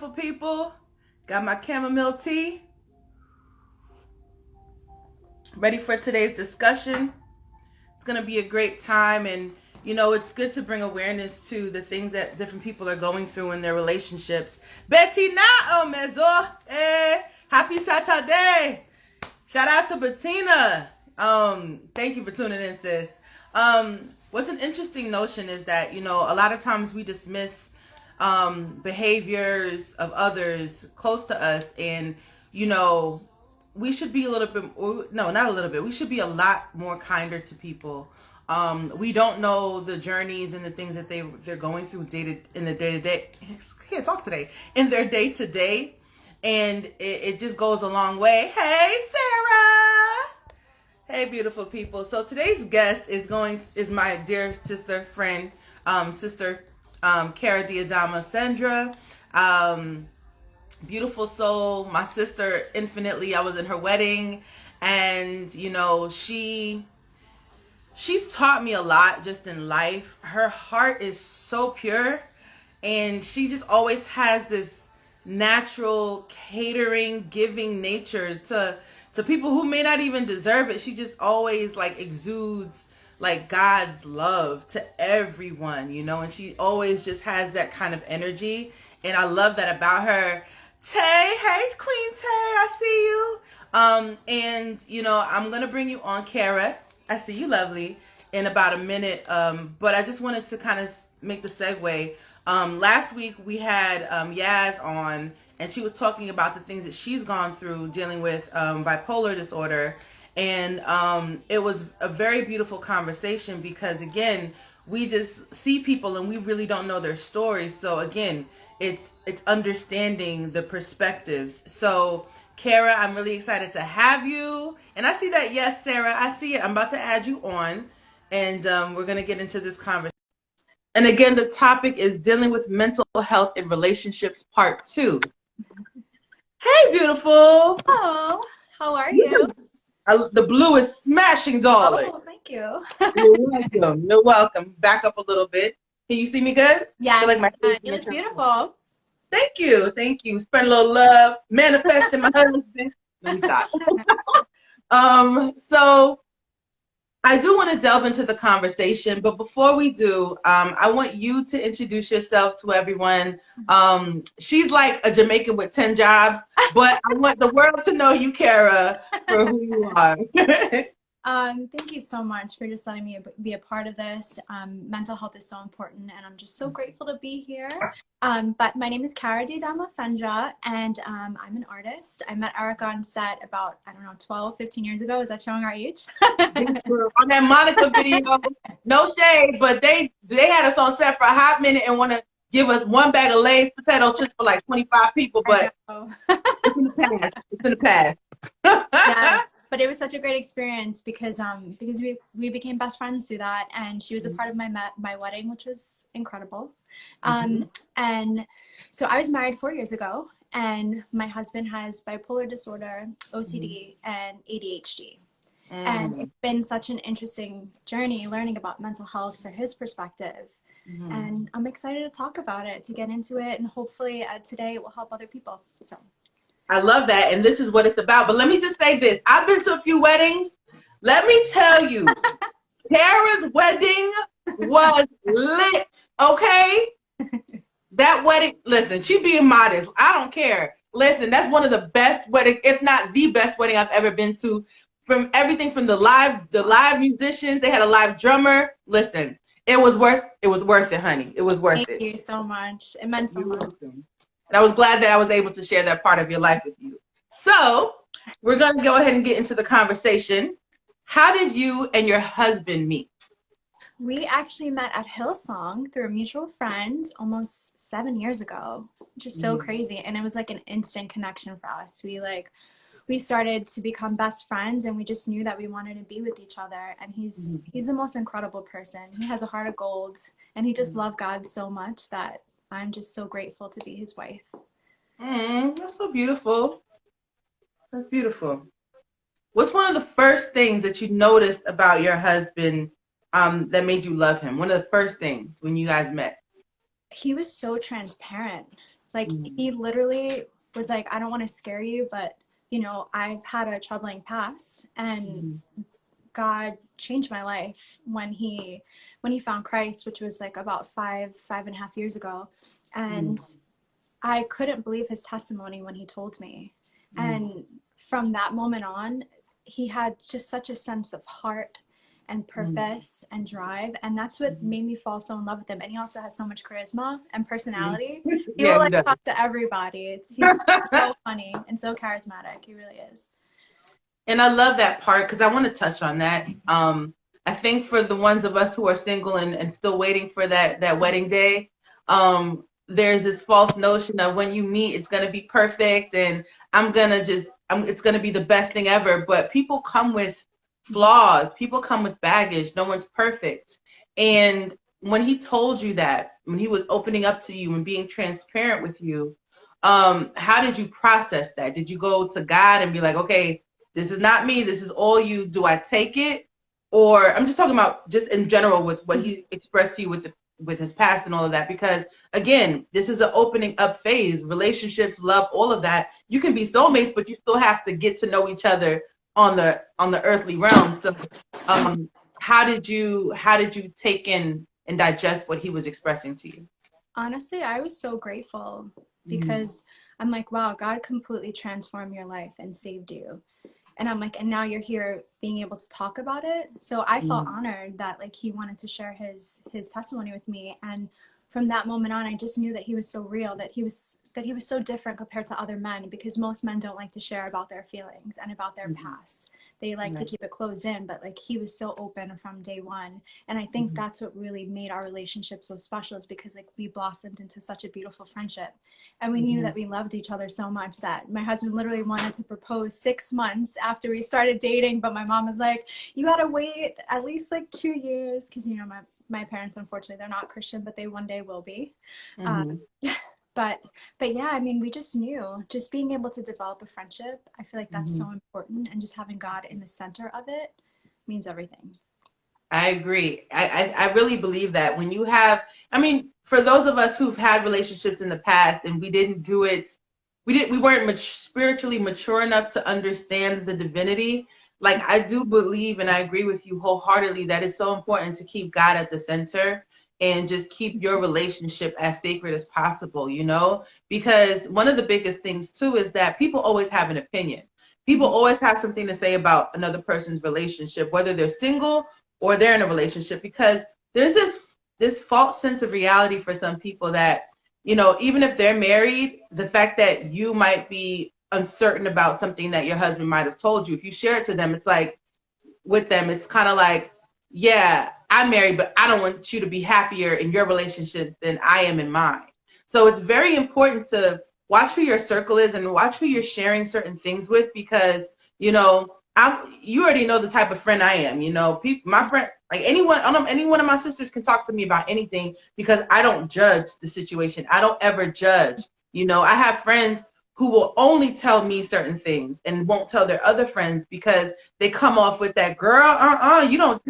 beautiful people. Got my chamomile tea. Ready for today's discussion. It's going to be a great time, and it's good to bring awareness to the things that different people are going through in their relationships. Betty na mezo. Happy Saturday. Shout out to Bettina. Thank you for tuning in, sis. What's an interesting notion is that, a lot of times we dismiss behaviors of others close to us, and, we should be a little bit, no, not a little bit, we should be a lot more kinder to people. We don't know the journeys and the things that they're going through in their day-to-day. I can't talk today. In their day-to-day. And it just goes a long way. Hey, Sarah! Hey, beautiful people. So today's guest is my dear sister, friend, sister, Cara Sendra. Beautiful soul, my sister infinitely. I was in her wedding, and she's taught me a lot just in life. Her heart is so pure, and she just always has this natural catering, giving nature to people who may not even deserve it. She just always exudes God's love to everyone, and she always just has that kind of energy, and I love that about her. Tay, hey Queen Tay, I see you. And I'm gonna bring you on, Cara. I see you, lovely, in about a minute. But I just wanted to kind of make the segue. Last week we had Yaz on, and she was talking about the things that she's gone through dealing with bipolar disorder. And it was a very beautiful conversation because, again, we just see people and we really don't know their stories. So, again, it's understanding the perspectives. So, Cara, I'm really excited to have you. And I see that, yes, Sarah, I see it. I'm about to add you on, and we're going to get into this conversation. And again, the topic is dealing with mental health in relationships, part 2. Hey, beautiful. Hello. How are you? The blue is smashing, darling. Oh, thank you. You're welcome. You're welcome. Back up a little bit. Can you see me good? Yes, You look beautiful. Thank you. Thank you. Spread a little love. Manifesting my husband. Let me stop. So I do want to delve into the conversation, but before we do, I want you to introduce yourself to everyone. She's like a Jamaican with 10 jobs, but I want the world to know you, Cara, for who you are. Thank you so much for just letting me be a part of this. Mental health is so important, and I'm just so grateful to be here. But my name is Cara Sendra, and I'm an artist. I met Erica on set about, 12, 15 years ago. Is that showing our age? On that Monica video, no shade, but they had us on set for a hot minute and want to give us one bag of Lay's potato chips for 25 people, but it's in the past. It's in the past. Yes, but it was such a great experience because we became best friends through that, and she was a part of my wedding, which was incredible. And so I was married 4 years ago, and my husband has bipolar disorder, OCD, and ADHD. And it's been such an interesting journey learning about mental health from his perspective. And I'm excited to talk about it, to get into it, and hopefully today it will help other people. So I love that, and this is what it's about. But let me just say this. I've been to a few weddings. Let me tell you, Cara's wedding was lit, okay? That wedding, listen, she being modest. I don't care. Listen, that's one of the best weddings, if not the best wedding I've ever been to. From everything from the live musicians, they had a live drummer. Listen, it was worth it, honey. It was worth it. Thank you so much. It meant so much. And I was glad that I was able to share that part of your life with you. So we're going to go ahead and get into the conversation. How did you and your husband meet? We actually met at Hillsong through a mutual friend almost 7 years ago, which is so crazy. And it was like an instant connection for us. We started to become best friends, and we just knew that we wanted to be with each other. And he's the most incredible person. He has a heart of gold, and he just loved God so much that I'm just so grateful to be his wife. That's so beautiful. That's beautiful. What's one of the first things that you noticed about your husband that made you love him? One of the first things when you guys met? He was so transparent. Like he literally was like, I don't want to scare you, but you know, I've had a troubling past, and God changed my life when he found Christ, which was like about 5.5 years ago. And I couldn't believe his testimony when he told me. And from that moment on, he had just such a sense of heart and purpose and drive, and that's what made me fall so in love with him. And he also has so much charisma and personality. He will like talk to everybody. He's so funny and so charismatic. He really is. And I love that part, because I want to touch on that. I think for the ones of us who are single and still waiting for that wedding day, there's this false notion of when you meet, it's going to be perfect and it's going to be the best thing ever. But people come with flaws. People come with baggage. No one's perfect. And when he told you that, when he was opening up to you and being transparent with you, how did you process that? Did you go to God and be like, okay, this is not me, this is all you. Do I take it? Or I'm just talking about just in general with what he expressed to you with his past and all of that. Because again, this is an opening up phase. Relationships, love, all of that. You can be soulmates, but you still have to get to know each other on the earthly realm. So how did you take in and digest what he was expressing to you? Honestly, I was so grateful, because I'm like, wow, God completely transformed your life and saved you. And I'm like, and now you're here being able to talk about it. So I felt honored that like he wanted to share his testimony with me. And from that moment on, I just knew that he was so real, that he was so different compared to other men, because most men don't like to share about their feelings and about their past. They like to keep it closed in, but like he was so open from day one. And I think that's what really made our relationship so special, is because like we blossomed into such a beautiful friendship. And we knew that we loved each other so much that my husband literally wanted to propose 6 months after we started dating. But my mom was like, you got to wait at least like 2 years. Because, you know, my parents, unfortunately, they're not Christian, but they one day will be. But yeah, I mean, we just knew, just being able to develop a friendship, I feel like that's so important. And just having God in the center of it means everything. I agree. I really believe that when you have, I mean, for those of us who've had relationships in the past and we didn't do it, we weren't spiritually mature enough to understand the divinity. Like, I do believe, and I agree with you wholeheartedly, that it's so important to keep God at the center and just keep your relationship as sacred as possible, you know? Because one of the biggest things too is that people always have an opinion. People always have something to say about another person's relationship, whether they're single or they're in a relationship, because there's this false sense of reality for some people that, you know, even if they're married, the fact that you might be uncertain about something that your husband might have told you, if you share it to them, it's like, with them, it's kind of like, yeah, I'm married, but I don't want you to be happier in your relationship than I am in mine. So it's very important to watch who your circle is and watch who you're sharing certain things with, because, you know, you already know the type of friend I am. You know, my friend, like any one of my sisters can talk to me about anything, because I don't judge the situation. I don't ever judge. You know, I have friends who will only tell me certain things and won't tell their other friends, because they come off with that, girl, you don't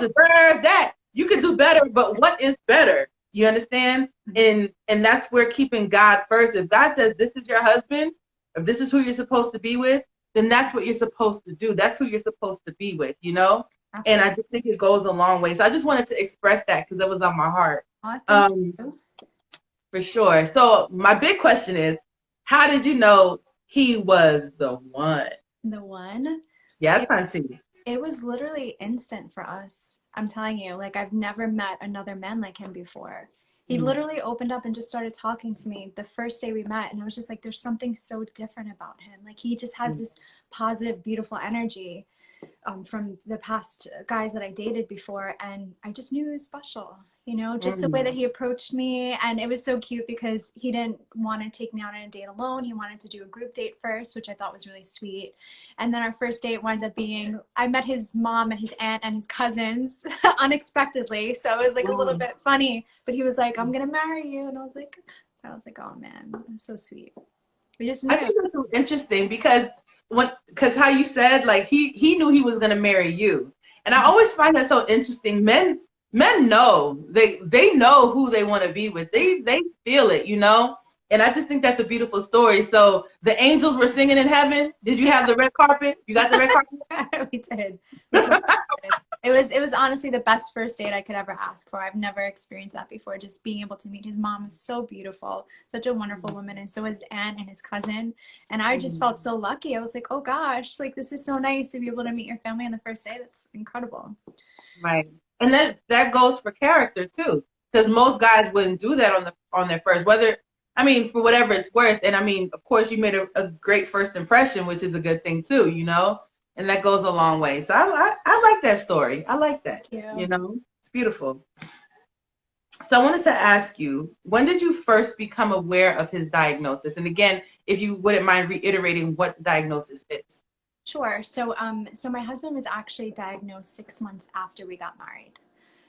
deserve that. You can do better, but what is better? You understand? And that's where keeping God first. If God says this is your husband, if this is who you're supposed to be with, then that's what you're supposed to do. That's who you're supposed to be with, you know? Absolutely. And I just think it goes a long way. So I just wanted to express that because it was on my heart. Thank you. For sure. So my big question is, how did you know he was the one? The one? Yes, Auntie. It was literally instant for us. I'm telling you, like, I've never met another man like him before. He literally opened up and just started talking to me the first day we met. And I was just like, there's something so different about him. Like, he just has this positive, beautiful energy from the past guys that I dated before. And I just knew he was special, you know, just the way that he approached me. And it was so cute because he didn't want to take me out on a date alone. He wanted to do a group date first, which I thought was really sweet. And then our first date winds up being, I met his mom and his aunt and his cousins unexpectedly. So it was like a little bit funny, but he was like, I'm going to marry you. And I was like, oh man, that's so sweet. We just knew. I think that's so interesting because how you said, like, he knew he was going to marry you. And I always find that so interesting. Men know, they know who they want to be with. They feel it, you know? And I just think that's a beautiful story. So the angels were singing in heaven. Did you have the red carpet? You got the red carpet? We did. We totally did. It was honestly the best first date I could ever ask for. I've never experienced that before. Just being able to meet his mom is so beautiful, such a wonderful woman, and so is Aunt and his cousin. And I just felt so lucky. I was like, oh gosh, like this is so nice to be able to meet your family on the first day. That's incredible. Right. And that goes for character too. Because most guys wouldn't do that on their first, whether I mean, for whatever it's worth. And I mean, of course you made a great first impression, which is a good thing too, you know? And that goes a long way. So I like that story. I like that. Thank You you. know? It's beautiful. So I wanted to ask you, when did you first become aware of his diagnosis? And again, if you wouldn't mind reiterating what the diagnosis is. Sure. So my husband was actually diagnosed 6 months after we got married,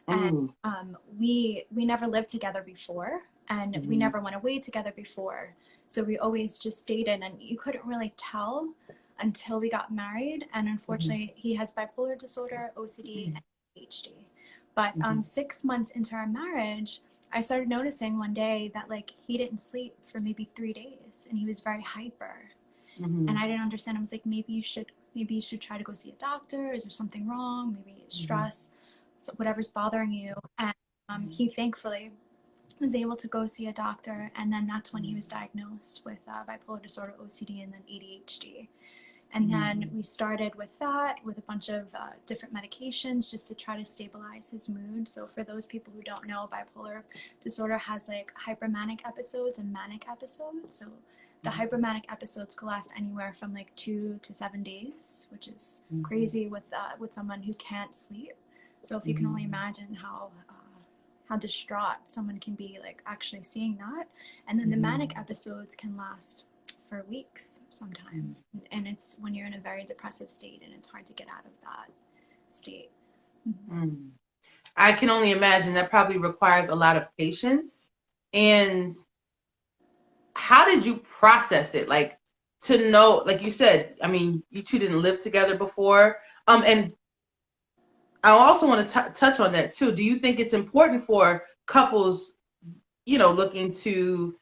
and Mm, we never lived together before, and we mhm, never went away together before. So we always just dated, and you couldn't really tell until we got married. And mhm, unfortunately, he has bipolar disorder, OCD, and ADHD. But mhm, 6 months into our marriage, I started noticing one day that like he didn't sleep for maybe 3 days, and he was very hyper. And mhm, I didn't understand. I was like, maybe you should try to go see a doctor. Is there something wrong? Maybe it's mhm, stress, so whatever's bothering you. And mhm, he thankfully was able to go see a doctor, and then that's when he was diagnosed with bipolar disorder, OCD, and then ADHD. And then mhm, we started with that, with a bunch of different medications just to try to stabilize his mood. So for those people who don't know, bipolar disorder has like hypermanic episodes and manic episodes. So the hypermanic episodes can last anywhere from like 2 to 7 days, which is mhm, crazy with someone who can't sleep. So if you can only mhm, imagine how distraught someone can be, like actually seeing that. And then the mhm, manic episodes can last for weeks mhm, sometimes. And it's when you're in a very depressive state and it's hard to get out of that state. mhm. I can only imagine that probably requires a lot of patience. And how did you process it? Like to know, like you said, I mean, you two didn't live together before. And I also want to touch on that too. Do you think it's important for couples, you know, looking to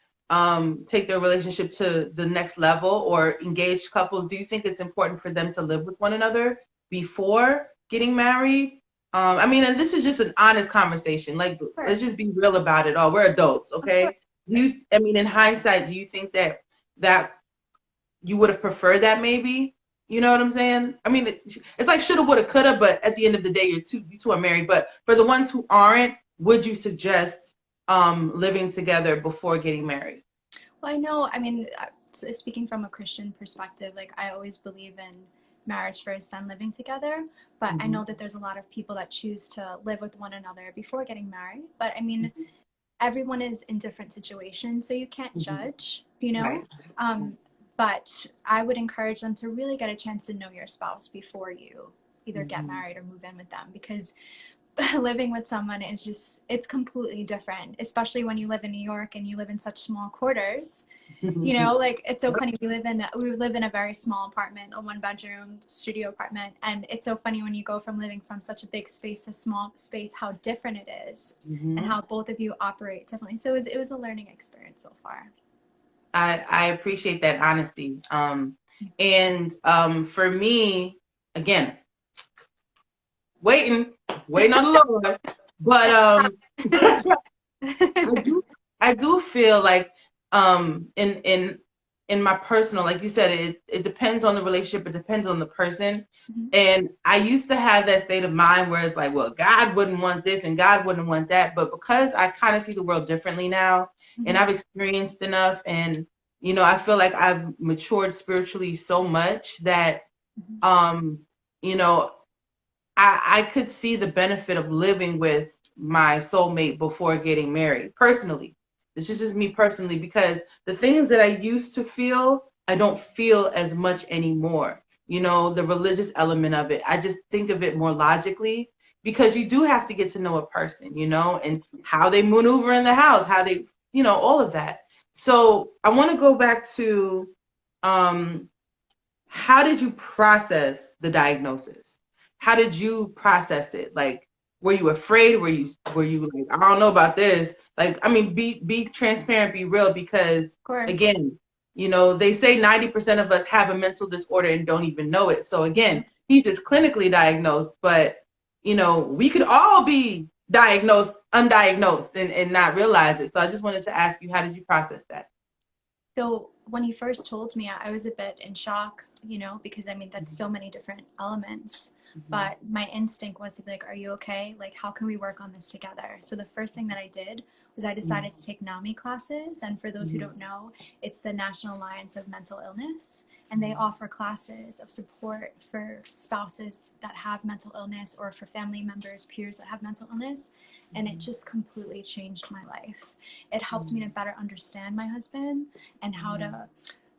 take their relationship to the next level, or engaged couples? Do you think it's important for them to live with one another before getting married? I mean, and this is just an honest conversation. Like, Of let's course, just be real about it all. We're adults, of course. okay? I mean, in hindsight, do you think that you would have preferred that maybe? You know what I'm saying? I mean, it's like shoulda, woulda, coulda, but at the end of the day, you two are married. But for the ones who aren't, would you suggest living together before getting married? Well, I know, I mean, speaking from a Christian perspective, like I always believe in marriage first, then living together. But I Mm-hmm. know that there's a lot of people that choose to live with one another before getting married. But I mean, Mm-hmm. everyone is in different situations, so you can't Mm-hmm. judge, you know? Right. But I would encourage them to really get a chance to know your spouse before you either get Mm-hmm. married or move in with them, because living with someone is just, it's completely different, especially when you live in New York and you live in such small quarters. You know, like it's so funny. We live in a very small apartment, a 1 bedroom studio apartment, and it's so funny when you go from living from such a big space to small space, how different it is, and Mm-hmm. how both of you operate differently. So it was a learning experience so far. I appreciate that honesty. And for me, again, waiting, waiting on the Lord. But I do I do feel like in my personal, like you said, it depends on the relationship, it depends on the person. Mhm, And I used to have that state of mind where it's like, well, God wouldn't want this and God wouldn't want that. But because I kind of see the world differently now and mhm, I've experienced enough, and you know, I feel like I've matured spiritually so much that mhm. um, you know, I could see the benefit of living with my soulmate before getting married. Personally, this is just me personally, because the things that I used to feel, I don't feel as much anymore. You know, the religious element of it, I just think of it more logically, because you do have to get to know a person, you know, and how they maneuver in the house, how they, you know, all of that. So I want to go back to um, how did you process the diagnosis? How did you process it? Like, were you afraid? Were you like, I don't know about this? Like, I mean, be transparent, be real, because Of course. again, you know, they say 90% of us have a mental disorder and don't even know it. So Mhm. again, he's just clinically diagnosed, but you know, we could all be diagnosed, undiagnosed, and not realize it. So I just wanted to ask you, how did you process that? So when he first told me, I was a bit in shock, you know, because I mean, that's so many different elements. Mm-hmm. But my instinct was to be like, are you okay? Like, how can we work on this together? So the first thing that I did was I decided to take NAMI classes. And for those who Mm-hmm. don't know, it's the National Alliance of Mental Illness. And they offer classes of support for spouses that have mental illness or for family members, peers that have mental illness. And it just completely changed my life. It helped me to better understand my husband and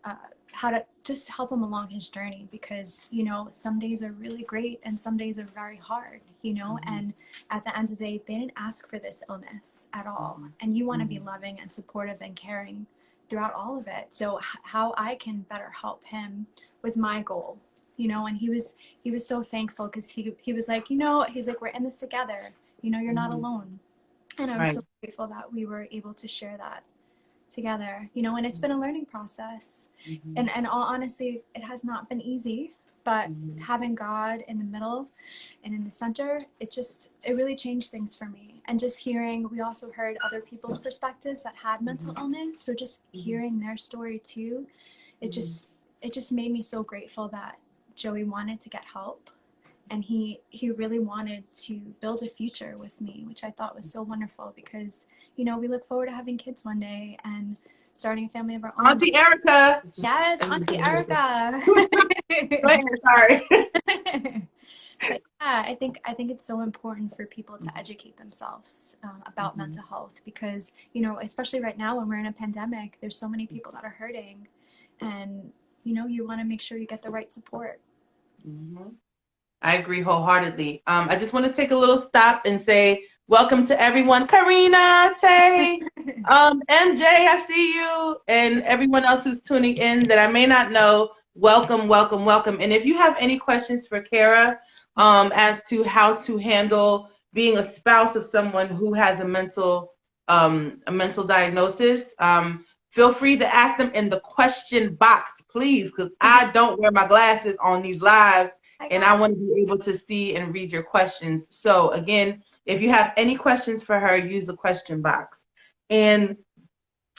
uh, how to just help him along his journey, because you know some days are really great and some days are very hard, you know. Mm-hmm. And at the end of the day, they didn't ask for this illness at all, Mm-hmm. and you want to be Mm-hmm. loving and supportive and caring throughout all of it. So how I can better help him was my goal, you know. And he was so thankful, because he was like, you know, he's like, we're in this together, you know, you're not Mm-hmm. alone. And I was Right. so grateful that we were able to share that together, you know. And it's been a learning process. Mm-hmm. And all honestly, it has not been easy, but Mm-hmm. having God in the middle and in the center, it really changed things for me. And just hearing, we also heard other people's perspectives that had mental Mm-hmm. illness, so just hearing their story too, it Mm-hmm. just made me so grateful that Joey wanted to get help, and he really wanted to build a future with me, which I thought was so wonderful, because you know we look forward to having kids one day and starting a family of our own. Auntie Erica. Yes, Auntie Erica. Go ahead, sorry. But yeah, I think it's so important for people to educate themselves about Mm-hmm. mental health, because you know, especially right now when we're in a pandemic, there's so many people that are hurting, and you know, you want to make sure you get the right support. Mm-hmm. I agree wholeheartedly. I just want to take a little stop and say welcome to everyone. Karina, Tay, MJ, I see you, and everyone else who's tuning in that I may not know. Welcome, welcome, welcome. And if you have any questions for Cara as to how to handle being a spouse of someone who has a mental diagnosis, feel free to ask them in the question box, please, because I don't wear my glasses on these lives I and got I want to be able to see and read your questions. So again, if you have any questions for her, use the question box. And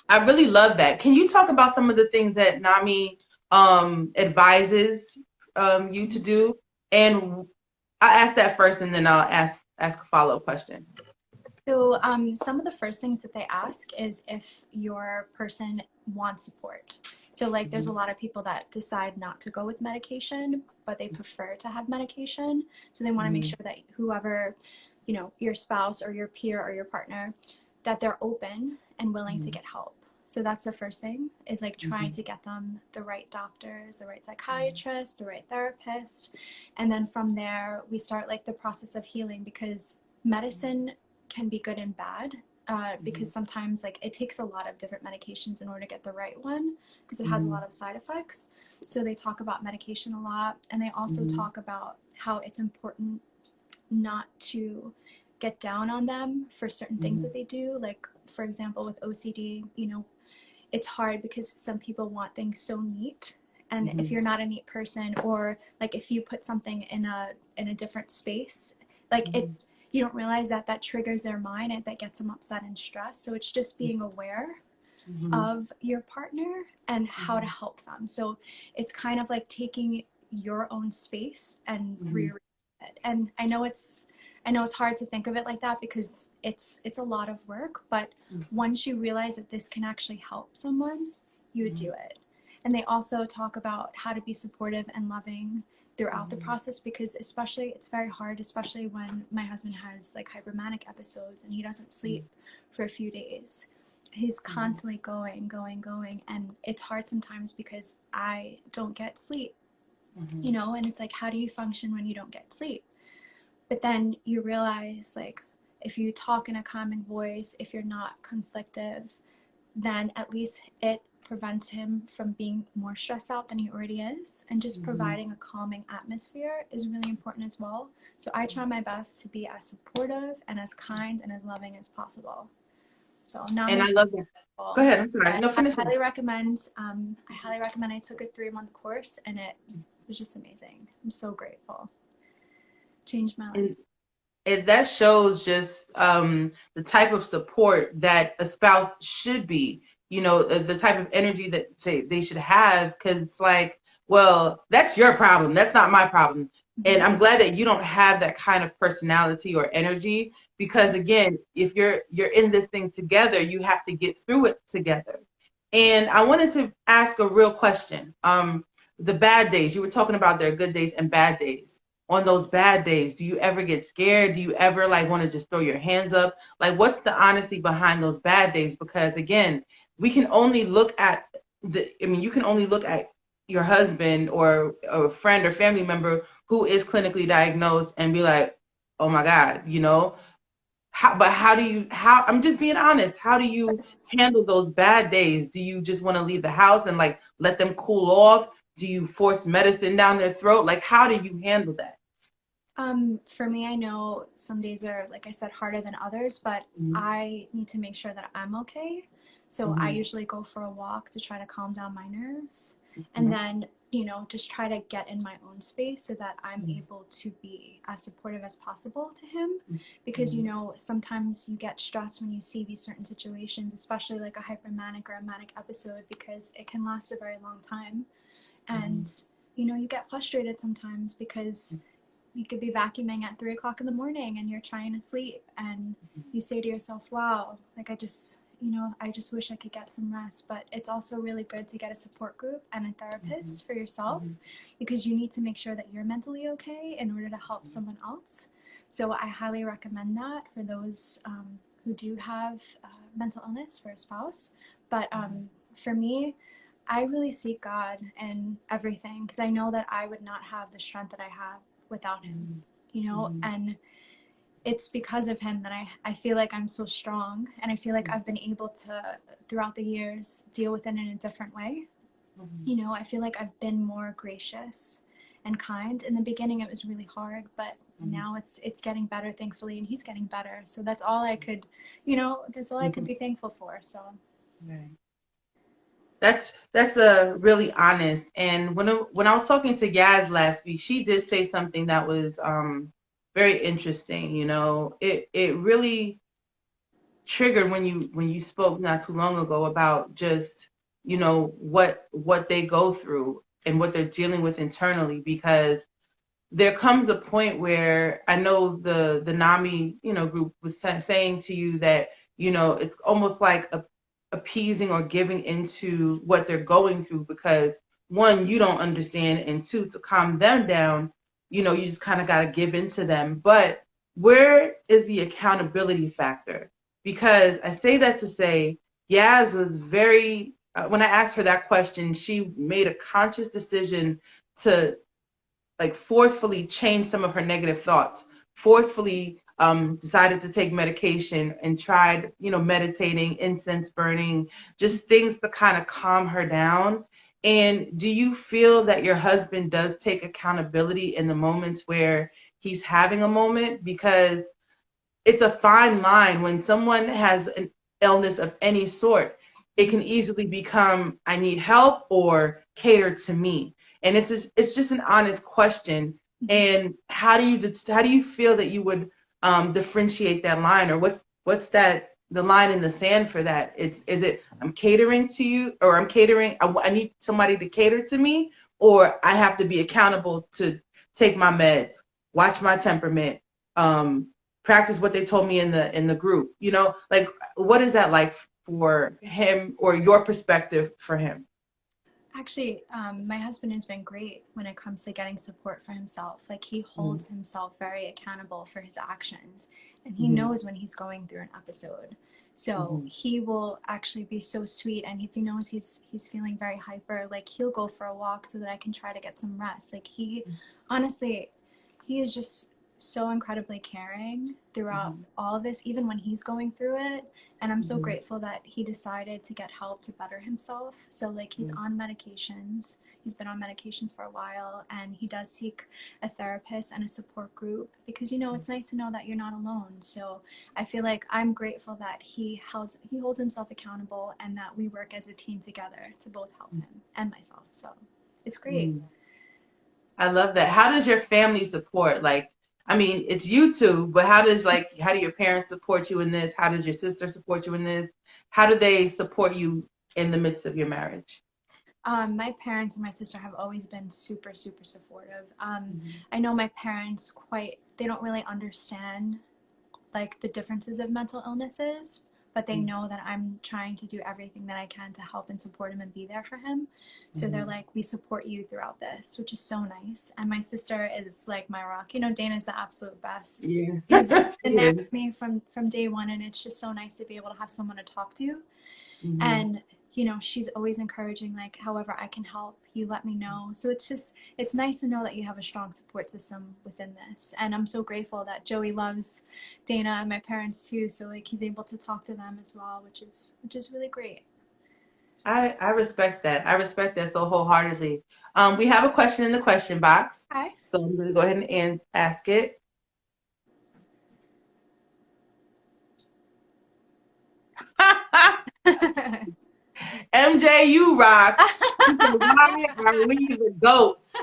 I really love that. Can you talk about some of the things that NAMI advises you to do? And I'll ask that first, and then I'll ask a follow-up question. So, some of the first things that they ask is if your person wants support. So, like, there's a lot of people that decide not to go with medication, but they prefer to have medication. So, they want to make Mm-hmm. sure that whoever, you know, your spouse or your peer or your partner, that they're open and willing to get help. So that's the first thing, is like trying to get them the right doctors, the right psychiatrist, the right therapist. And then from there, we start like the process of healing, because medicine can be good and bad, because sometimes like it takes a lot of different medications in order to get the right one, because it has a Mm-hmm. lot of side effects. So they talk about medication a lot, and they also talk about how it's important not to get down on them for certain things Mm-hmm. that they do. Like for example, with OCD, you know, it's hard because some people want things so neat, and if Mm-hmm. you're not a neat person, or like if you put something in a different space, like it, you don't realize that that triggers their mind and that gets them upset and stressed. So it's just being aware Mm-hmm. of your partner and how to help them. So it's kind of like taking your own space and Mm-hmm. rearranging it. And I know it's hard to think of it like that, because it's a lot of work, but once you realize that this can actually help someone, you would do it. And they also talk about how to be supportive and loving throughout the process, because especially it's very hard, especially when my husband has like hypermanic episodes and he doesn't sleep for a few days. He's constantly going, and it's hard sometimes because I don't get sleep, you know. And it's like, how do you function when you don't get sleep? But then you realize, like, if you talk in a calming voice, if you're not conflictive, then at least it prevents him from being more stressed out than he already is, and just providing a calming atmosphere is really important as well. So I try my best to be as supportive and as kind and as loving as possible. So not And I only love that. Go ahead. I'm sorry. No, I finish it. highly recommend I took a 3-month course, and it was just amazing. I'm so grateful. Changed my life. That shows just the type of support that a spouse should be, you know, the type of energy that they should have, because it's like, well, that's your problem, that's not my problem. And I'm glad that you don't have that kind of personality or energy, because again, if you're in this thing together, you have to get through it together. And I wanted to ask a real question. The bad days, you were talking about there are good days and bad days. On those bad days, do you ever get scared? Do you ever like want to just throw your hands up? Like, what's the honesty behind those bad days? Because again, we can only look at you can only look at your husband or a friend or family member who is clinically diagnosed and be like, oh my God, you know, I'm just being honest. How do you handle those bad days? Do you just want to leave the house and like let them cool off? Do you force medicine down their throat? Like, how do you handle that? For me, I know some days are, like I said, harder than others, but I need to make sure that I'm okay. So I usually go for a walk to try to calm down my nerves, and then, you know, just try to get in my own space so that I'm able to be as supportive as possible to him. Because, you know, sometimes you get stressed when you see these certain situations, especially like a hypermanic or a manic episode, because it can last a very long time. And, you know, you get frustrated sometimes because you could be vacuuming at 3 o'clock in the morning and you're trying to sleep, and you say to yourself, wow, like I just wish I could get some rest. But it's also really good to get a support group and a therapist for yourself, because you need to make sure that you're mentally okay in order to help someone else. So I highly recommend that for those who do have mental illness for a spouse. But for me, I really seek God in everything, because I know that I would not have the strength that I have without him, you know, and it's because of him that I feel like I'm so strong, and I feel like I've been able to, throughout the years, deal with it in a different way. You know, I feel like I've been more gracious and kind. In the beginning, it was really hard, but now it's getting better, thankfully, and he's getting better. So that's all I could, you know, that's all I could be thankful for. So. Right. That's a really honest. And when I was talking to Yaz last week, she did say something that was very interesting. You know, it really triggered when you spoke not too long ago about just, you know, what they go through and what they're dealing with internally, because there comes a point where I know the NAMI, you know, group was saying to you that, you know, it's almost like appeasing or giving into what they're going through, because one, you don't understand, and two, to calm them down, you know, you just kind of got to give into them. But where is the accountability factor? Because I say that to say Yaz was very, when I asked her that question, she made a conscious decision to like forcefully change some of her negative thoughts, forcefully decided to take medication and tried, you know, meditating, incense burning, just things to kind of calm her down. And do you feel that your husband does take accountability in the moments where he's having a moment? Because it's a fine line when someone has an illness of any sort. It can easily become, I need help, or cater to me. And it's just an honest question. And how do you feel that you would differentiate that line, or what's that the line in the sand for that? Is it I'm catering to you, or I need somebody to cater to me, or I have to be accountable to take my meds, watch my temperament, practice what they told me in the group, you know, like what is that like for him, or your perspective for him? Actually, my husband has been great when it comes to getting support for himself. Like, he holds himself very accountable for his actions, and he knows when he's going through an episode. So he will actually be so sweet, and if he knows he's feeling very hyper, like, he'll go for a walk so that I can try to get some rest. Like, he honestly, he is just so incredibly caring throughout Mm-hmm. all of this, even when he's going through it. And I'm so Mm-hmm. grateful that he decided to get help to better himself. So, like, he's on medications. He's been on medications for a while, and he does seek a therapist and a support group because, you know, it's nice to know that you're not alone. So I feel like I'm grateful that he holds himself accountable and that we work as a team together to both help him and myself. So it's great. Mm-hmm. I love that. How does your family support? Like, I mean, it's you two, but how do your parents support you in this? How does your sister support you in this? How do they support you in the midst of your marriage? My parents and my sister have always been super, super supportive. Mm-hmm. I know my parents they don't really understand like the differences of mental illnesses, but they know that I'm trying to do everything that I can to help and support him and be there for him. So they're Mm-hmm. like, we support you throughout this, which is so nice. And my sister is like my rock. You know, Dana's the absolute best. He's Yeah. She been there for is. me from day one, and it's just so nice to be able to have someone to talk to. Mm-hmm. And you know, she's always encouraging, like, however I can help, you let me know. So it's nice to know that you have a strong support system within this. And I'm so grateful that Joey loves Dana and my parents too, so like he's able to talk to them as well, which is really great. I respect that. I respect that so wholeheartedly. We have a question in the question box, Hi. so I'm going to go ahead and ask it. MJ, you rock. She said, why are we the goats?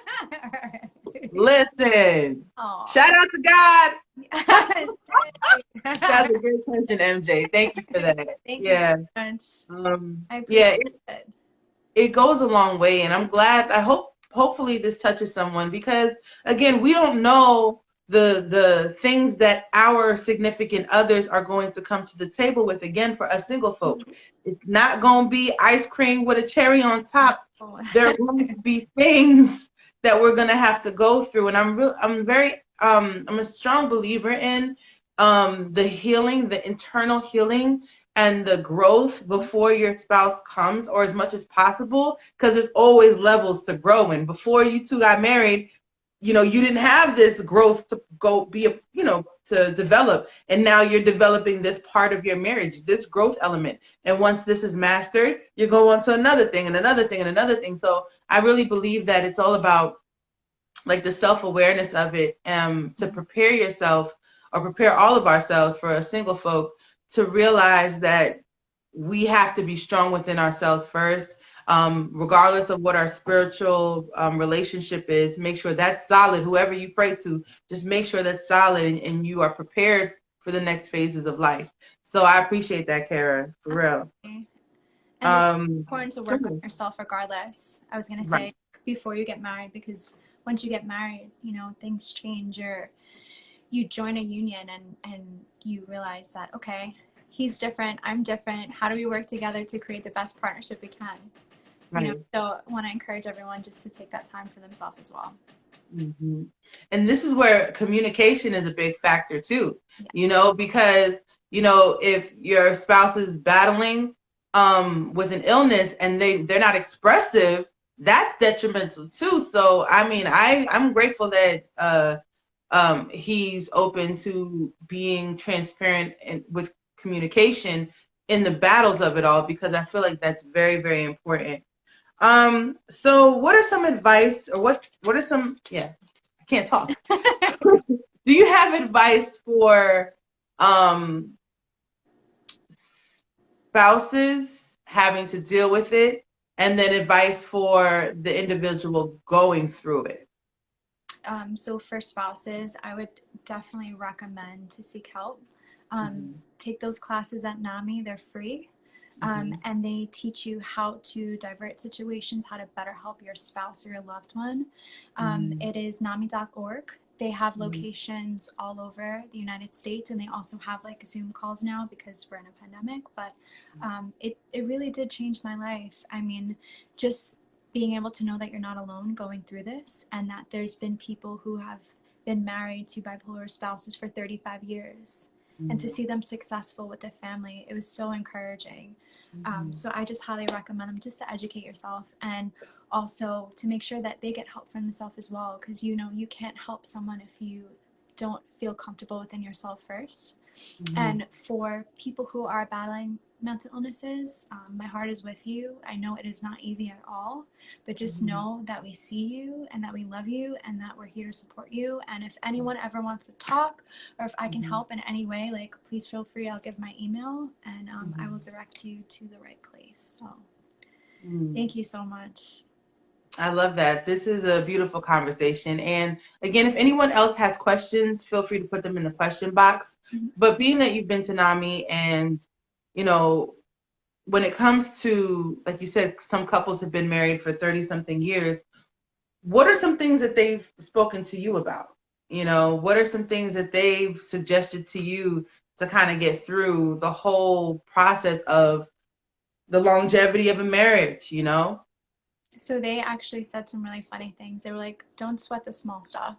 Listen, Aw. shout out to God. Yes. That's a great question, MJ. Thank you for that. Thank you so Yeah. much. I Yeah, appreciate it. it goes a long way, and I'm glad. Hopefully this touches someone, because again, we don't know the things that our significant others are going to come to the table with. Again, for us single folk, it's not going to be ice cream with a cherry on top. Oh. There are going to be things that we're going to have to go through, and I'm a strong believer in the healing, the internal healing and the growth before your spouse comes, or as much as possible, because there's always levels to grow in. Before you two got married, you didn't have this growth to go be to develop, and now you're developing this part of your marriage, this growth element. And once this is mastered, you go on to another thing and another thing and another thing. So I really believe that it's all about like the self-awareness of it, to prepare yourself, or prepare all of ourselves for a single folk, to realize that we have to be strong within ourselves first, regardless of what our spiritual relationship is. Make sure that's solid. Whoever you pray to, just make sure that's solid, and you are prepared for the next phases of life. So I appreciate that, Cara, for real. Absolutely. And it's um important to work on yourself regardless. I was gonna right. say before you get married, because once you get married, you know, things change. You join a union and you realize that, okay, he's different, I'm different. How do we work together to create the best partnership we can? You know, Right. so I want to encourage everyone just to take that time for themselves as well. Hmm. And this is where communication is a big factor too, Yeah. Because, if your spouse is battling with an illness, and they're not expressive, that's detrimental too. So, I mean, I'm grateful that he's open to being transparent and with communication in the battles of it all, because I feel like that's very, very important. So what are some advice, or what are some, yeah, I can't talk. Do you have advice for um spouses having to deal with it, and then advice for the individual going through it? So for spouses, I would definitely recommend to seek help. Mm-hmm. Take those classes at NAMI, they're free. Mm-hmm. And they teach you how to divert situations, how to better help your spouse or your loved one. It is NAMI.org. They have Mm-hmm. locations all over the United States, and they also have like Zoom calls now because we're in a pandemic. But it really did change my life. I mean, just being able to know that you're not alone going through this, and that there's been people who have been married to bipolar spouses for 35 years, and to see them successful with a family, it was so encouraging. Mm-hmm. So I just highly recommend them just to educate yourself, and also to make sure that they get help for themselves as well, because you know you can't help someone if you don't feel comfortable within yourself first. Mm-hmm. And for people who are battling mental illnesses, my heart is with you. I know it is not easy at all, but just know that we see you and that we love you and that we're here to support you. And if anyone ever wants to talk, or if I can help in any way, like, please feel free. I'll give my email, and I will direct you to the right place. So thank you so much. I love that. This is a beautiful conversation. And again, if anyone else has questions, feel free to put them in the question box. But being that you've been to NAMI, and, you know, when it comes to, like you said, some couples have been married for 30 something years, what are some things that they've spoken to you about? You know, what are some things that they've suggested to you to kind of get through the whole process of the longevity of a marriage, you know? So they actually said some really funny things. They were like, don't sweat the small stuff.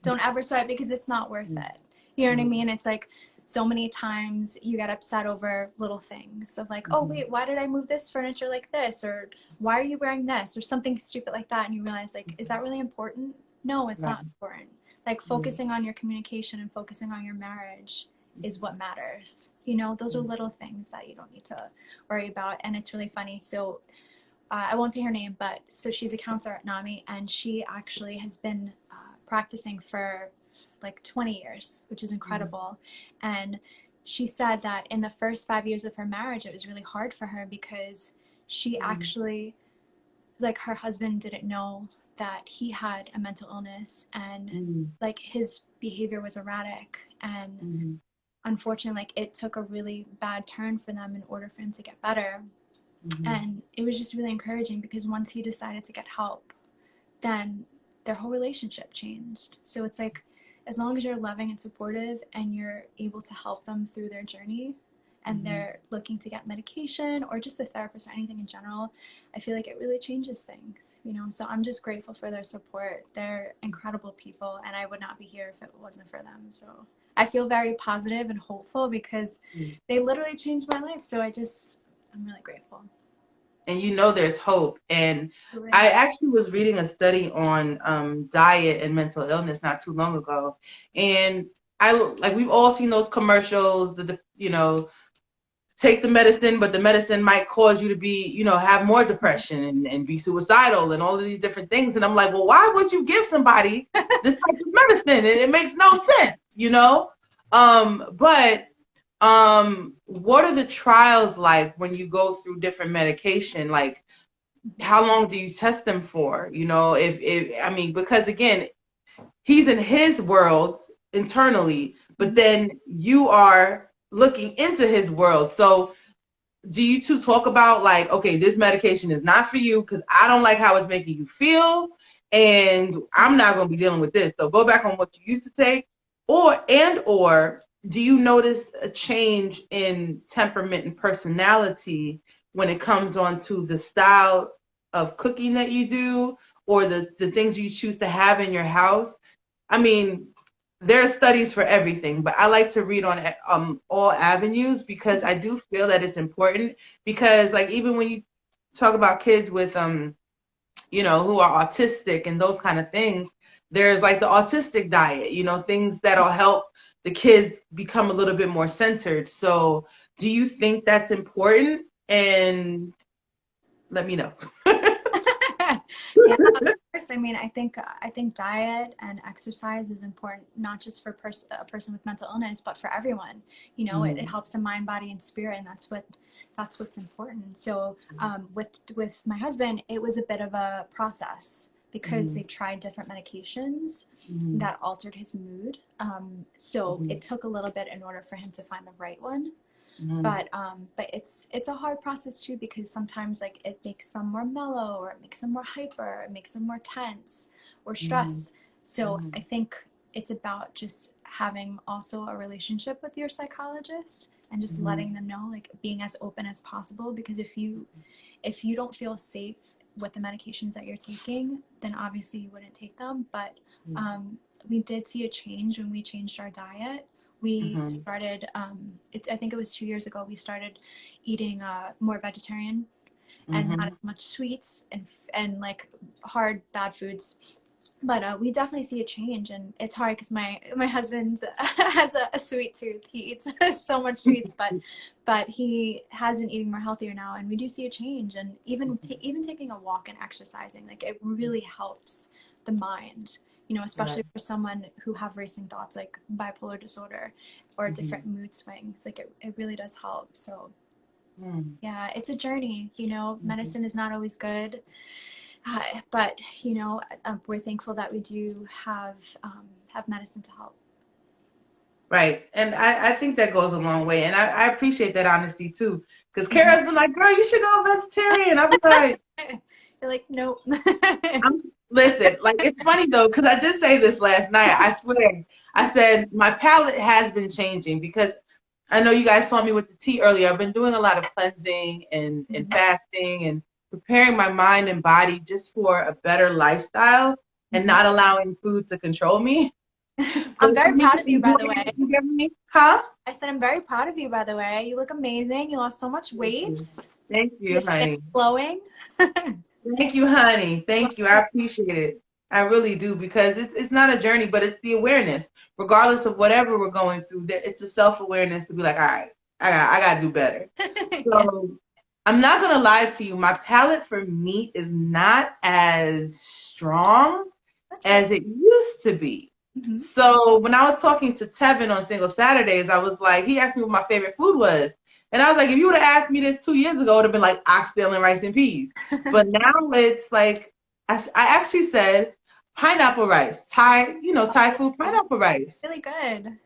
Don't ever sweat, because it's not worth it. You know what I mean? It's like, so many times you get upset over little things of like, oh, wait, why did I move this furniture like this? Or why are you wearing this? Or something stupid like that. And you realize, like, is that really important? No, it's not important. Like, focusing on your communication and focusing on your marriage is what matters. You know, those are little things that you don't need to worry about. And it's really funny. So I won't say her name, but so she's a counselor at NAMI, and she actually has been practicing for like 20 years, which is incredible. And she said that in the first 5 years of her marriage, it was really hard for her because she actually, like, her husband didn't know that he had a mental illness, and like his behavior was erratic, and unfortunately, like, it took a really bad turn for them in order for him to get better. And it was just really encouraging, because once he decided to get help, then their whole relationship changed. So it's like, as long as you're loving and supportive and you're able to help them through their journey, and they're looking to get medication or just a therapist or anything in general, I feel like it really changes things, you know? So I'm just grateful for their support. They're incredible people, and I would not be here if it wasn't for them. So I feel very positive and hopeful, because they literally changed my life. So I'm really grateful. And you know there's hope. And I actually was reading a study on diet and mental illness not too long ago. And we've all seen those commercials, you know, take the medicine, but the medicine might cause you to be, you know, have more depression and be suicidal and all of these different things. And I'm like, well, why would you give somebody this type of medicine? It makes no sense, you know? But what are the trials like when you go through different medication? Like, how long do you test them for? You know, if I mean, because again, he's in his world internally, but then you are looking into his world. So do you two talk about, like, okay, this medication is not for you because I don't like how it's making you feel, and I'm not going to be dealing with this, so go back on what you used to take? Or do you notice a change in temperament and personality when it comes on to the style of cooking that you do, or the things you choose to have in your house? I mean, there are studies for everything, but I like to read on all avenues, because I do feel that it's important. Because, like, even when you talk about kids with you know, who are autistic and those kind of things, there's like the autistic diet, you know, things that'll help the kids become a little bit more centered. So do you think that's important? And let me know. Yeah, of course. I mean, I think diet and exercise is important, not just for a person with mental illness, but for everyone. You know, it helps the mind, body, and spirit, and that's what's important. So with my husband, it was a bit of a process, because they tried different medications that altered his mood. So it took a little bit in order for him to find the right one. But it's a hard process too, because sometimes, like, it makes them more mellow, or it makes them more hyper, it makes them more tense or stressed. So I think it's about just having also a relationship with your psychologist, and just letting them know, like, being as open as possible, because if you don't feel safe with the medications that you're taking, then obviously you wouldn't take them. But we did see a change when we changed our diet. We started, I think it was 2 years ago, we started eating more vegetarian and not as much sweets and like hard, bad foods. But we definitely see a change, and it's hard because my husband has a sweet tooth. He eats so much sweets, but he has been eating more healthier now, and we do see a change. And even taking a walk and exercising, like it really helps the mind. Especially Right. for someone who have racing thoughts like bipolar disorder or different mood swings. Like it really does help. So Mm. yeah, it's a journey. Mhm. Medicine is not always good. But we're thankful that we do have medicine to help. Right. And I think that goes a long way. And I appreciate that honesty too. Because Mhm. Kara's been like, girl, you should go vegetarian. I'll be like, You're like, nope. listen, like it's funny though, because I did say this last night. I swear. I said my palate has been changing because I know you guys saw me with the tea earlier. I've been doing a lot of cleansing and fasting and preparing my mind and body just for a better lifestyle and Mhm. not allowing food to control me. But I'm for very me proud to of you, by enjoy the way. it, you get me? Huh? I said I'm very proud of you, by the way. You look amazing. You lost so much Thank weight. you. Thank Your you, skin honey. is glowing. Thank you, honey. Love Thank you. I it. appreciate it. I really do because it's not a journey, but it's the awareness. Regardless of whatever we're going through, that it's a self-awareness to be like, all right, I gotta do better. Yeah. So I'm not gonna lie to you. My palate for meat is not as strong That's good. as it used to be. Hmm. So when I was talking to Tevin on Single Saturdays, I was like, he asked me what my favorite food was. And I was like, if you would have asked me this 2 years ago, it would have been like oxtail and rice and peas. But now it's like, I actually said pineapple rice, Thai food, pineapple rice. Really good.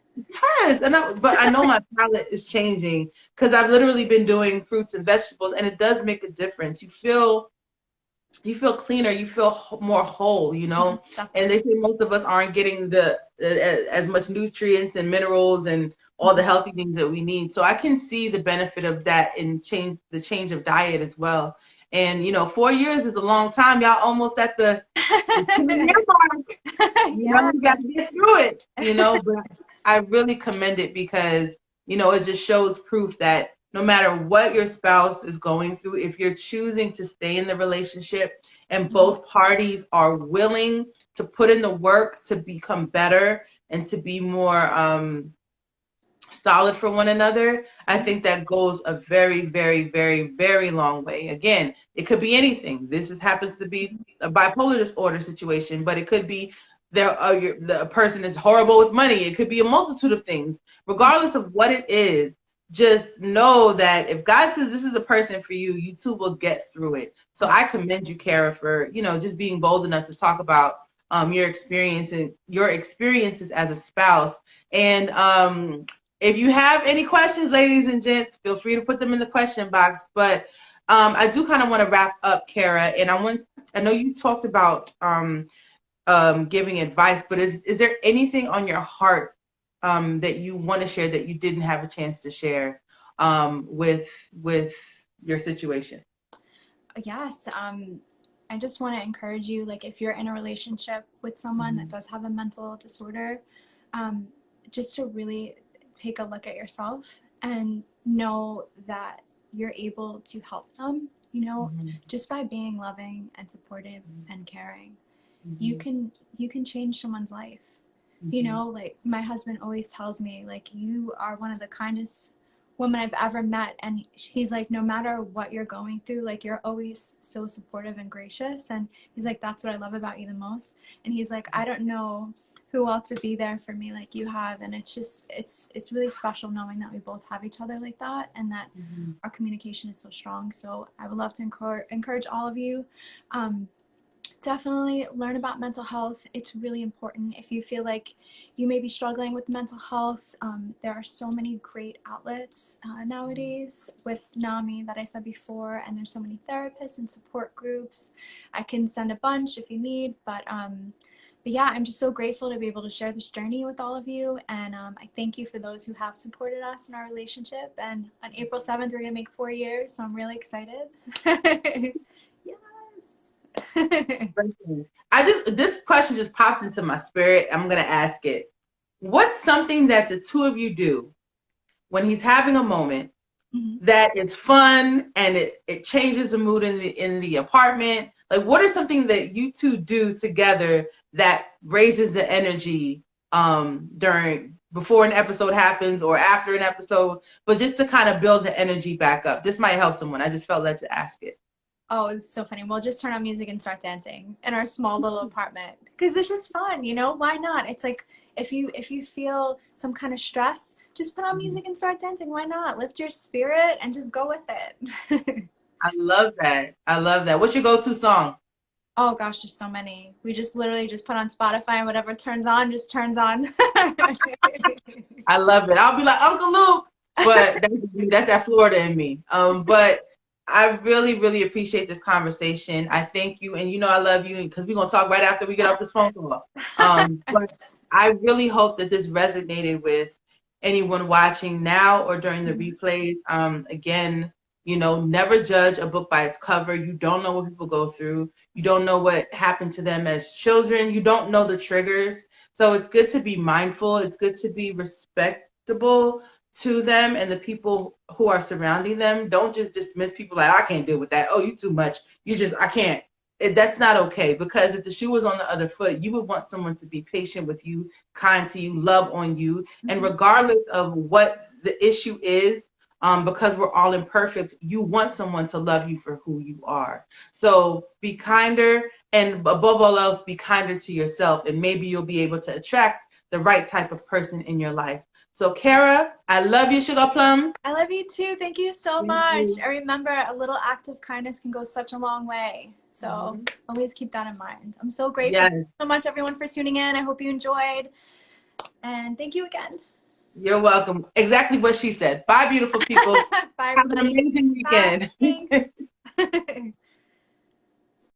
Yes, but I know my palate is changing because I've literally been doing fruits and vegetables, and it does make a difference. You feel cleaner, you feel more whole, and Definitely. they say most of us aren't getting the as much nutrients and minerals and all the healthy things that we need. So I can see the benefit of that in change of diet as well. And 4 years is a long time. Y'all almost at the 10-year mark. Yeah. You got to get through it, but I really commend it because, it just shows proof that no matter what your spouse is going through, if you're choosing to stay in the relationship and both parties are willing to put in the work to become better and to be more solid for one another, I think that goes a very, very, very, very long way. Again, it could be anything. Happens to be a bipolar disorder situation, but it could be the person is horrible with money. It could be a multitude of things. Regardless of what it is, just know that if God says this is a person for you, you too will get through it. So I commend you, Cara, for just being bold enough to talk about your experience and your experiences as a spouse. And if you have any questions, ladies and gents, feel free to put them in the question box. But I do kind of want to wrap up, Cara, and I know you talked about giving advice, but is there anything on your heart that you want to share that you didn't have a chance to share with your situation? Yes. I just want to encourage you, like, if you're in a relationship with someone that Mhm. does have a mental disorder, um, just to really take a look at yourself and know that you're able to help them, Mhm. just by being loving and supportive and caring. You Mhm. can you can change someone's life. Mhm. Like my husband always tells me, like, you are one of the kindest women I've ever met, and he's like, no matter what you're going through, like, you're always so supportive and gracious, and he's like, that's what I love about you the most. And he's like, I don't know who else would be there for me like you have, and it's really special knowing that we both have each other like that, and that Mhm. our communication is so strong. So I would love to encourage all of you, um, definitely learn about mental health. It's really important. If you feel like you may be struggling with mental health, there are so many great outlets nowadays with NAMI that I said before, and there's so many therapists and support groups. I can send a bunch if you need, but yeah, I'm just so grateful to be able to share this journey with all of you, and I thank you for those who have supported us in our relationship. And on April 7th, we're gonna make 4 years, so I'm really excited. Yes. This question just popped into my spirit. I'm gonna ask it. What's something that the two of you do when he's having a moment Mhm. that is fun and it changes the mood in the apartment? Like, what are something that you two do together that raises the energy during before an episode happens or after an episode, but just to kind of build the energy back up? This might help someone. I just felt led to ask it. Oh, it's so funny. We'll just turn on music and start dancing in our small little apartment because it's just fun, you know? Why not? It's like if you feel some kind of stress, just put on music and start dancing. Why not? Lift your spirit and just go with it. I love that. I love that. What's your go-to song? Oh gosh, there's so many. We just literally just put on Spotify and whatever turns on just turns on. I love it. I'll be like Uncle Luke, but that's that Florida in me. But I really, really appreciate this conversation. I thank you, and you know I love you because we're gonna talk right after we get off this phone call. But I really hope that this resonated with anyone watching now or during the replays. Again, you know, never judge a book by its cover. You don't know what people go through. You don't know what happened to them as children. You don't know the triggers. So it's good to be mindful. It's good to be respectable to them and the people who are surrounding them. Don't just dismiss people like, I can't deal with that. Oh, you too much. I can't. That's not okay, because if the shoe was on the other foot, you would want someone to be patient with you, kind to you, love on you. And regardless of what the issue is, because we're all imperfect, you want someone to love you for who you are. So be kinder, and above all else, be kinder to yourself, and maybe you'll be able to attract the right type of person in your life. So, Cara, I love you, Sugar Plums. I love you too. Thank you so much. I remember a little act of kindness can go such a long way. So always keep that in mind. I'm so grateful so much, everyone, for tuning in. I hope you enjoyed. And thank you again. You're welcome. Exactly what she said. Bye, beautiful people. Bye, Have an amazing weekend. Bye. Thanks.